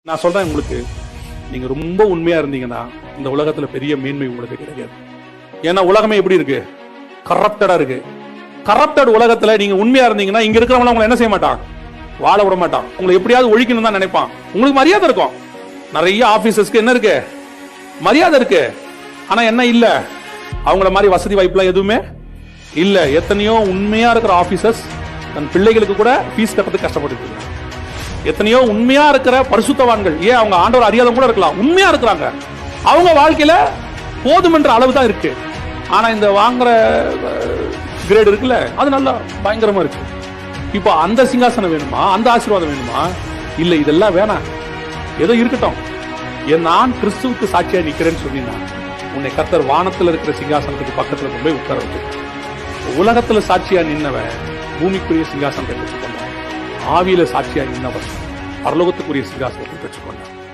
நான் சொல்றேன் உங்களுக்கு, நீங்க ரொம்ப உண்மையா இருந்தீங்கன்னா இந்த உலகத்துல பெரிய மேன்மை உங்களுக்கு கிடைக்காது. ஏன்னா உலகமே எப்படி இருக்கு? கரப்டடா இருக்கு. கரப்டட் உலகத்துல நீங்க உண்மையா இருந்தீங்கன்னா இங்க இருக்கிறவங்க உங்களை என்ன செய்ய மாட்டான்? வாழ விட மாட்டான். உங்களை எப்படியாவது ஒழிக்கணும் தான் நினைப்பான். உங்களுக்கு மரியாதை இருக்கும். நிறைய ஆபீசர்ஸ்க்கு என்ன இருக்கு? மரியாதை இருக்கு. ஆனா என்ன இல்ல? அவங்கள மாதிரி வசதி வாய்ப்புலாம் எதுவுமே இல்ல. எத்தனையோ உண்மையா இருக்கிற ஆபீசர்ஸ் தன் பிள்ளைகளுக்கு கூட ஃபீஸ் கட்டுறதுக்கு கஷ்டப்பட்டு இருக்காங்க. எத்தனையோ உண்மையா இருக்கிற பரிசுத்தவான்கள், ஏன் அவங்க ஆண்டவர் அறியாதவங்க கூட இருக்கலாம், உண்மையா இருக்கிறாங்க. அவங்க வாழ்க்கையில போதுமென்ற அளவு தான் இருக்கு. ஆனா இந்த வாங்குற கிரேட் இருக்குல்ல, அது நல்லா பயங்கரமா இருக்கு. இப்போ அந்த சிங்காசனம் வேணுமா? அந்த ஆசீர்வாதம் வேணுமா? இல்ல, இதெல்லாம் வேணாம். ஏதோ இருக்கட்டும். நான் கிறிஸ்துவுக்கு சாட்சியா நிக்கிறேன்னு சொன்னீங்கன்னா உன்னை கர்த்தர் வானத்துல இருக்கிற சிங்காசனத்துக்கு பக்கத்துல கொண்டு போய் உட்கார வச்சு, உலகத்துல சாட்சியா நின்னவன் பூமிக்குரிய சிங்காசனத்தை பெற்றுக்கொண்டான். ஆவியில சாட்சியா நின்னவன் பரலோகத்துக்குரிய சிங்காசனத்தை பெற்றுக்கொண்டான்.